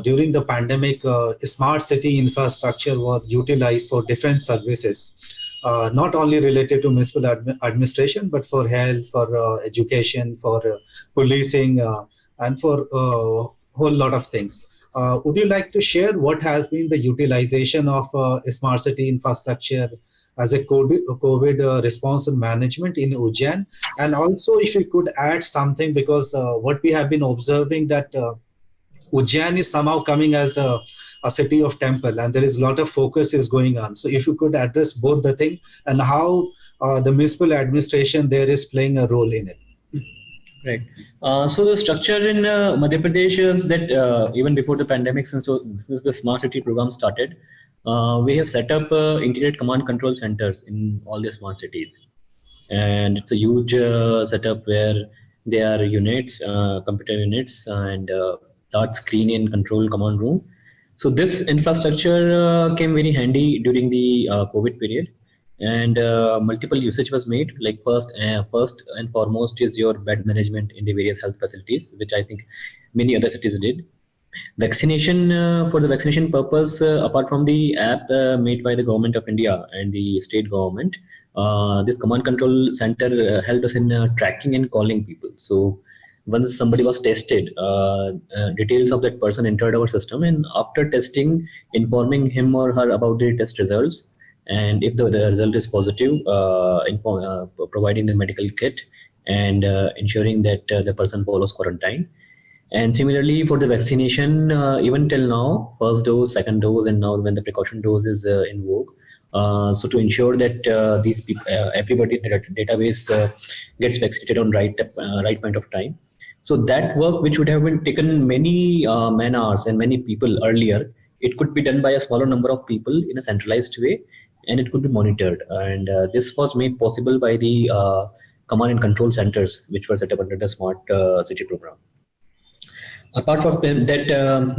B: during the pandemic, smart city infrastructure were utilized for different services, not only related to municipal administration, but for health, for education, for policing, and for a whole lot of things. Would you like to share what has been the utilization of smart city infrastructure as a COVID response and management in Ujjain? And also if you could add something, because what we have been observing that Ujjain is somehow coming as a city of temple, and there is a lot of focus is going on. So if you could address both the thing and how the municipal administration there is playing a role in it.
E: Right. So the structure in Madhya Pradesh is that even before the pandemic, since the smart city program started, we have set up integrated command control centers in all the smart cities. And it's a huge setup where there are units, computer units, and touch screen and control command room. So this infrastructure came very handy during the COVID period. And multiple usage was made. Like first and foremost is your bed management in the various health facilities, which I think many other cities did. Vaccination, for the vaccination purpose, apart from the app made by the government of India and the state government, this command control center helped us in tracking and calling people. So once somebody was tested, details of that person entered our system, and after testing, informing him or her about the test results. And if the result is positive, providing the medical kit and ensuring that the person follows quarantine. And similarly for the vaccination, even till now, first dose, second dose, and now when the precaution dose is in vogue. So to ensure that these people, everybody in the database gets vaccinated on right point of time. So that work, which would have been taken many man hours and many people earlier, it could be done by a smaller number of people in a centralized way, and it could be monitored. And this was made possible by the command and control centers, which were set up under the Smart City program. Apart from that,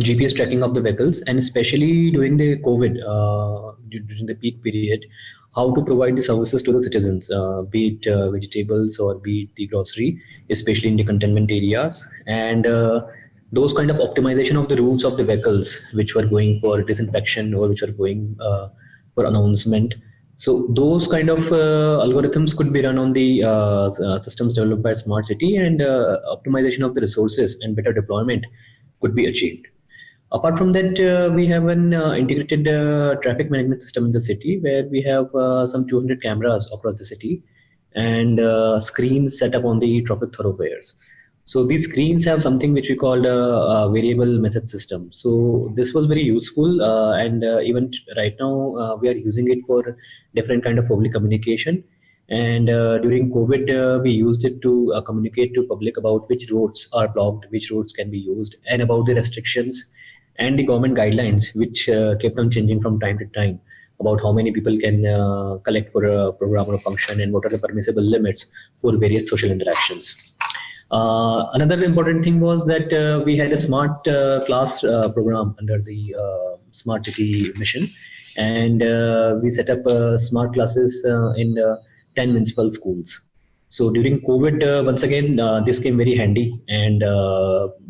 E: GPS tracking of the vehicles, and especially during the COVID, during the peak period, how to provide the services to the citizens, be it vegetables or be it the grocery, especially in the containment areas, and those kind of optimization of the routes of the vehicles, which were going for disinfection or which were going for announcement. So those kind of algorithms could be run on the systems developed by Smart City, and optimization of the resources and better deployment could be achieved. Apart from that, we have an integrated traffic management system in the city, where we have some 200 cameras across the city and screens set up on the traffic thoroughfares. So these screens have something which we call a variable message system. So this was very useful, and even right now we are using it for different kind of public communication. And during COVID, we used it to communicate to public about which roads are blocked, which roads can be used, and about the restrictions and the government guidelines, which kept on changing from time to time, about how many people can collect for a program or a function, and what are the permissible limits for various social interactions. Another important thing was that we had a smart class program under the Smart City mission, and we set up smart classes in 10 municipal schools. So during COVID, once again, this came very handy, and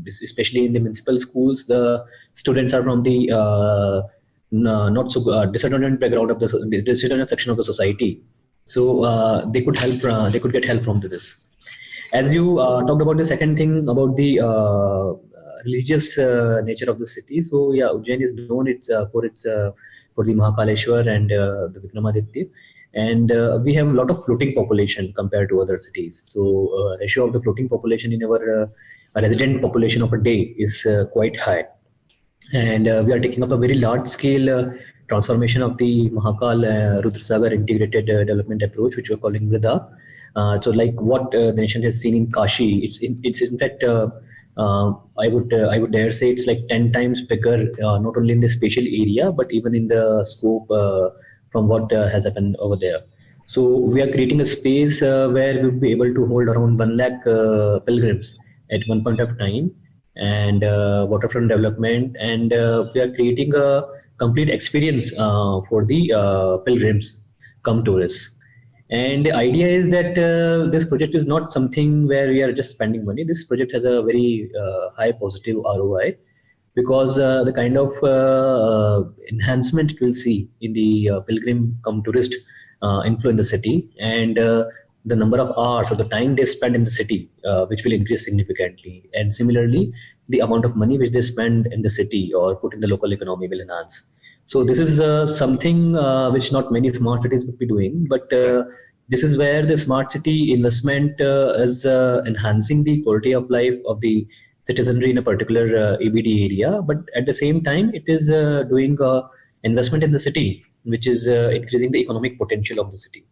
E: especially in the municipal schools, the students are from the not so disadvantaged background of the disadvantaged section of the society, so they could help. They could get help from this. As you talked about the second thing about the religious nature of the city, so yeah, Ujjain is known for the Mahakaleshwar and the Vikramaditya, And we have a lot of floating population compared to other cities. So ratio of the floating population in our resident population of a day is quite high. And we are taking up a very large scale transformation of the Mahakal Rudrasagar integrated development approach, which we're calling Mrida. So like what the nation has seen in Kashi, it's in fact I would dare say it's like 10 times bigger, not only in the spatial area but even in the scope from what has happened over there. So we are creating a space where we'll be able to hold around 1 lakh pilgrims at one point of time, and waterfront development, and we are creating a complete experience for the pilgrims come tourists. And the idea is that this project is not something where we are just spending money. This project has a very high positive ROI, because the kind of enhancement it will see in the pilgrim come tourist inflow in the city, and the number of hours or the time they spend in the city, which will increase significantly. And similarly, the amount of money which they spend in the city or put in the local economy will enhance. So this is something which not many smart cities would be doing, but this is where the smart city investment is enhancing the quality of life of the citizenry in a particular EBD area. But at the same time, it is doing investment in the city, which is increasing the economic potential of the city.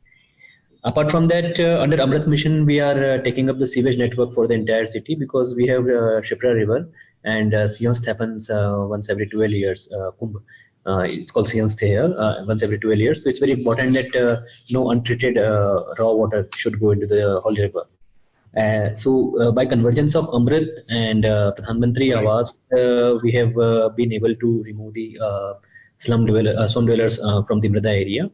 E: Apart from that, under Amrit Mission, we are taking up the sewage network for the entire city, because we have Shipra River, and Sionst happens once every 12 years. Kumbh. It's called Sionst here, once every 12 years. So it's very important that no untreated raw water should go into the Holy River. So by convergence of Amrit and Pradhan Mantri Awas, we have been able to remove the slum dwellers from the Mrida area.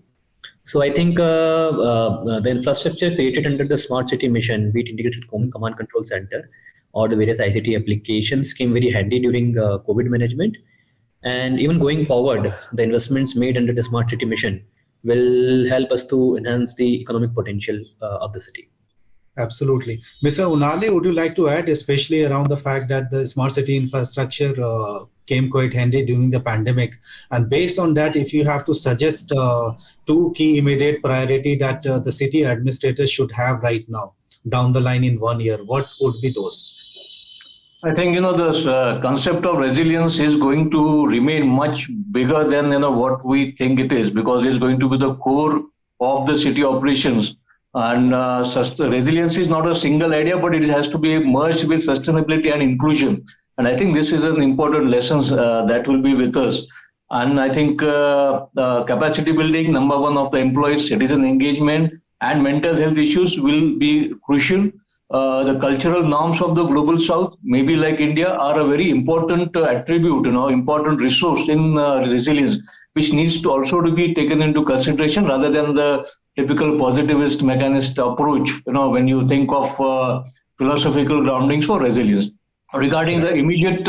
E: So I think the infrastructure created under the Smart City Mission, be it Integrated Command Control Center or the various ICT applications, came very handy during COVID management. And even going forward, the investments made under the Smart City Mission will help us to enhance the economic potential of the city.
B: Absolutely. Mr. Unhale, would you like to add, especially around the fact that the smart city infrastructure came quite handy during the pandemic? And based on that, if you have to suggest two key immediate priority that the city administrators should have right now, down the line in 1 year, what would be those?
F: I think, the concept of resilience is going to remain much bigger than, what we think it is, because it's going to be the core of the city operations. And resilience is not a single idea, but it has to be merged with sustainability and inclusion. And I think this is an important lesson that will be with us. And I think capacity building, number one of the employees, citizen engagement and mental health issues will be crucial. The cultural norms of the global south, maybe like India, are a very important attribute, important resource in resilience, which needs to also to be taken into consideration rather than the typical positivist mechanist approach, when you think of philosophical groundings for resilience. Regarding the immediate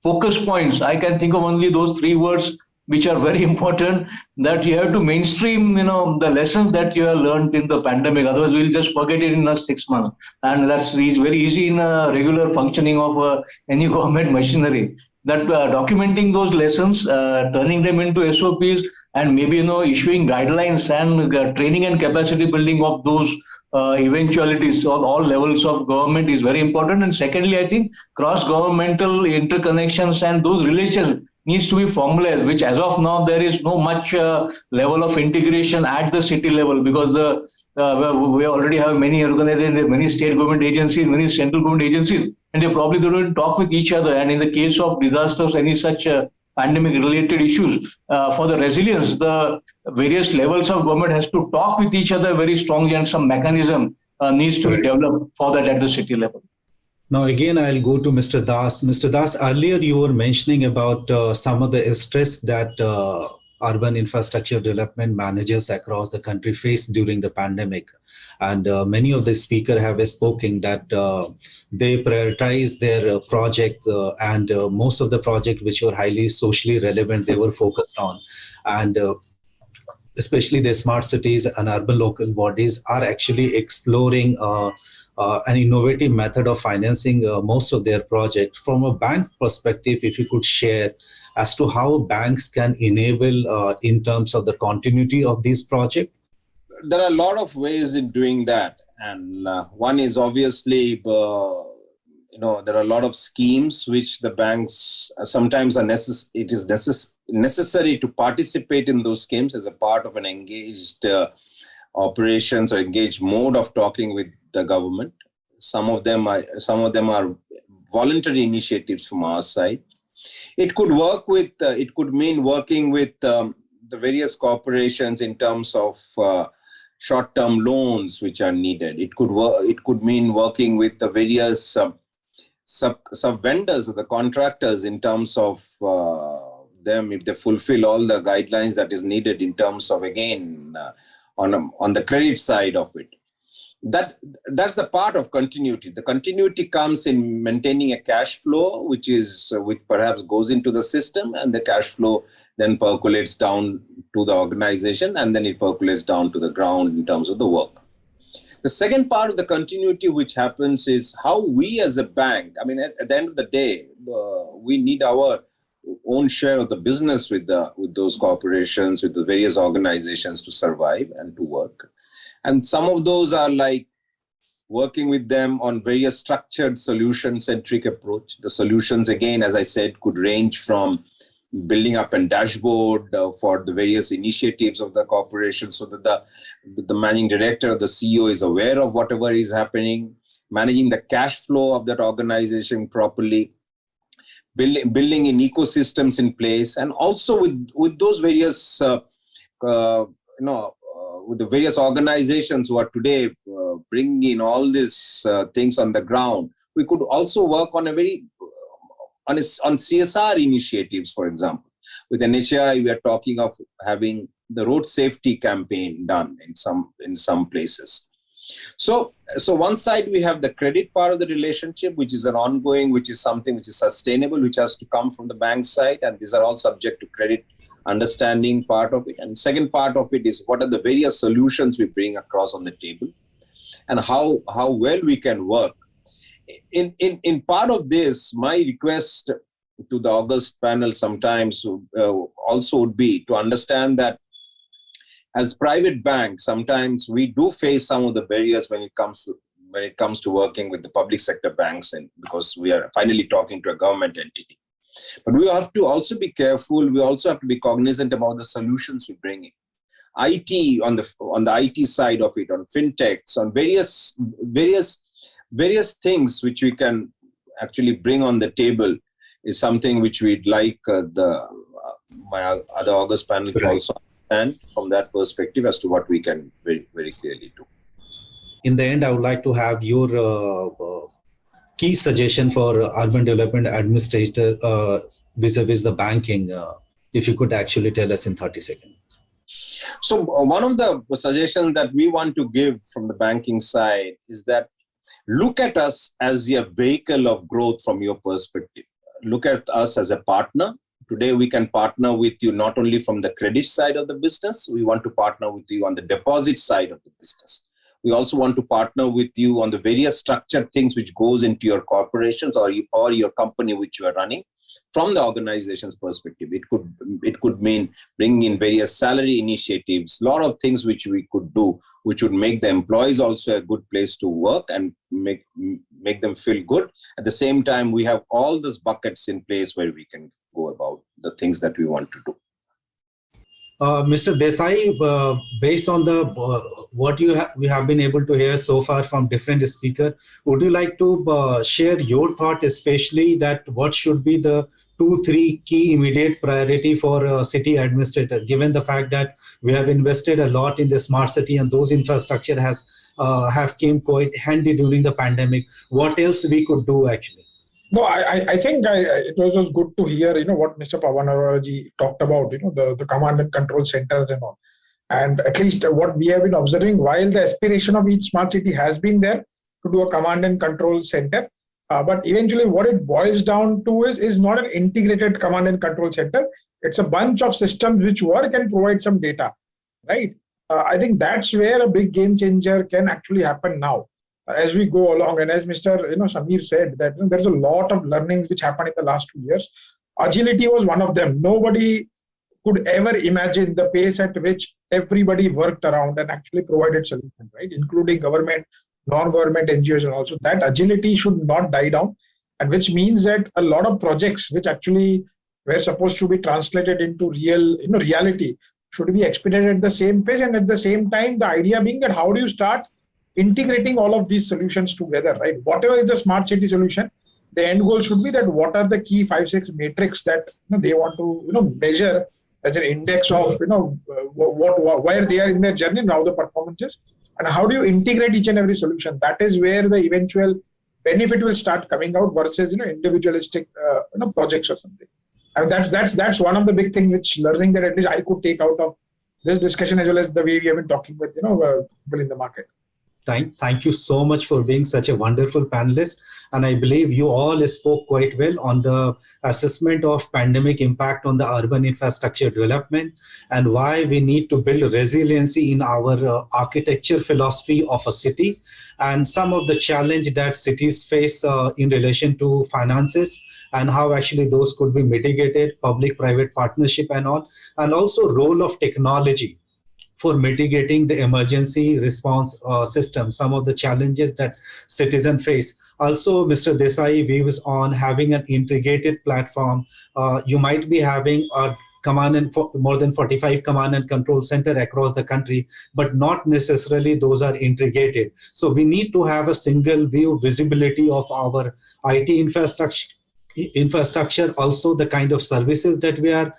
F: focus points, I can think of only those 3 words which are very important, that you have to mainstream, the lessons that you have learned in the pandemic. Otherwise, we'll just forget it in the next 6 months. And that's very easy in a regular functioning of any government machinery. That documenting those lessons, turning them into SOPs, and maybe, issuing guidelines and training and capacity building of those eventualities on all levels of government is very important. And secondly, I think cross-governmental interconnections and those relations needs to be formalized, which as of now, there is no much level of integration at the city level, because we already have many organizations, many state government agencies, many central government agencies, and they probably don't talk with each other. And in the case of disasters, any such pandemic related issues, for the resilience, the various levels of government has to talk with each other very strongly, and some mechanism needs to be developed for that at the city level.
B: Now, again, I'll go to Mr. Das. Mr. Das, earlier you were mentioning about some of the stress that urban infrastructure development managers across the country faced during the pandemic. And many of the speakers have spoken that they prioritize their project and most of the projects which were highly socially relevant, they were focused on. And especially the smart cities and urban local bodies are actually exploring an innovative method of financing most of their projects. From a bank perspective, if you could share as to how banks can enable in terms of the continuity of these projects.
G: there are a lot of ways in doing that. And one is obviously, there are a lot of schemes which the banks sometimes necessary to participate in those schemes as a part of an engaged operations or engaged mode of talking with the government. Some of them are voluntary initiatives from our side. It could mean working with the various corporations in terms of short-term loans which are needed. It could mean working with the various sub vendors or the contractors in terms of them, if they fulfill all the guidelines that is needed in terms of, again, on the credit side of it. That's the part of continuity. The continuity comes in maintaining a cash flow, which perhaps goes into the system, and the cash flow then percolates down to the organization, and then it percolates down to the ground in terms of the work. The second part of the continuity which happens is how we as a bank, I mean, at the end of the day, we need our own share of the business with those corporations, with the various organizations to survive and to work. And some of those are like working with them on various structured solution-centric approach. The solutions, again, as I said, could range from building up a dashboard for the various initiatives of the corporation so that the managing director or the CEO is aware of whatever is happening, managing the cash flow of that organization properly, building in ecosystems in place, and also with those various, with the various organizations who are today bringing in all these things on the ground. We could also work on on CSR initiatives, for example. With NHI, we are talking of having the road safety campaign done in some places. So one side we have the credit part of the relationship, which is an ongoing, which is something which is sustainable, which has to come from the bank side, and these are all subject to credit understanding part of it. And second part of it is what are the various solutions we bring across on the table, and how well we can work. In part of this, my request to the August panel sometimes also would be to understand that as private banks, sometimes we do face some of the barriers when it comes to working with the public sector banks, and because we are finally talking to a government entity. But we have to also be careful. We also have to be cognizant about the solutions we bring in. IT on the IT side of it, on fintechs, on various things which we can actually bring on the table is something which we'd like my other August panel to also understand from that perspective as to what we can very, very clearly do.
B: In the end, I would like to have your key suggestion for urban development administrator vis-a-vis the banking, if you could actually tell us in 30 seconds.
G: So one of the suggestions that we want to give from the banking side is that look at us as a vehicle of growth from your perspective. Look at us as a partner. Today, we can partner with you not only from the credit side of the business, we want to partner with you on the deposit side of the business. We also want to partner with you on the various structured things which goes into your corporations or your company which you are running from the organization's perspective. It could mean bringing in various salary initiatives, a lot of things which we could do, which would make the employees also a good place to work and make them feel good. At the same time, we have all these buckets in place where we can go about the things that we want to do.
B: Mr. Desai, based on what we have been able to hear so far from different speakers, would you like to share your thought, especially that what should be the 2-3 key immediate priority for a city administrator, given the fact that we have invested a lot in the smart city and those infrastructure have came quite handy during the pandemic? What else we could do actually?
H: No, I think it was just good to hear, what Mr. Pawan Arora talked about, the command and control centers and all. And at least what we have been observing, while the aspiration of each smart city has been there to do a command and control center, but eventually what it boils down to is not an integrated command and control center. It's a bunch of systems which work and provide some data, right? I think that's where a big game changer can actually happen now. As we go along, and as Mr. Samir said, that there's a lot of learnings which happened in the last 2 years. Agility was one of them. Nobody could ever imagine the pace at which everybody worked around and actually provided solutions, right? Including government, non-government NGOs and also. That agility should not die down, and which means that a lot of projects which actually were supposed to be translated into reality should be expedited at the same pace. And at the same time, the idea being that how do you start integrating all of these solutions together, right? Whatever is the smart city solution, the end goal should be that what are the key 5-6 metrics that they want to measure as an index of where they are in their journey and how the performance is, and how do you integrate each and every solution. That is where the eventual benefit will start coming out versus individualistic projects or something. And that's one of the big things which learning that at least I could take out of this discussion, as well as the way we have been talking with people in the market.
B: Thank you so much for being such a wonderful panelist. And I believe you all spoke quite well on the assessment of pandemic impact on the urban infrastructure development and why we need to build resiliency in our architecture philosophy of a city, and some of the challenge that cities face in relation to finances and how actually those could be mitigated, public-private partnership and all, and also role of technology for mitigating the emergency response system, some of the challenges that citizens face. Also, Mr. Desai views on having an integrated platform. You might be having a command and more than 45 command and control center across the country, but not necessarily those are integrated. So we need to have a single view visibility of our IT infrastructure, also the kind of services that we are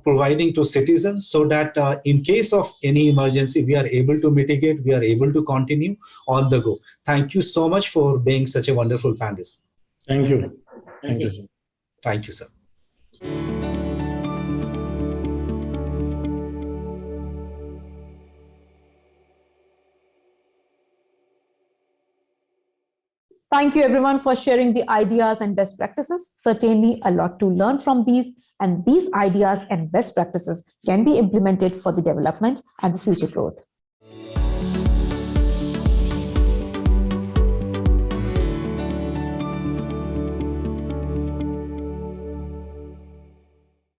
B: providing to citizens, so that in case of any emergency, we are able to mitigate, we are able to continue on the go. Thank you so much for being such a wonderful panelist.
D: Thank you. Thank you.
B: Thank you, sir.
A: Thank you everyone for sharing the ideas and best practices. Certainly a lot to learn from these, and these ideas and best practices can be implemented for the development and the future growth.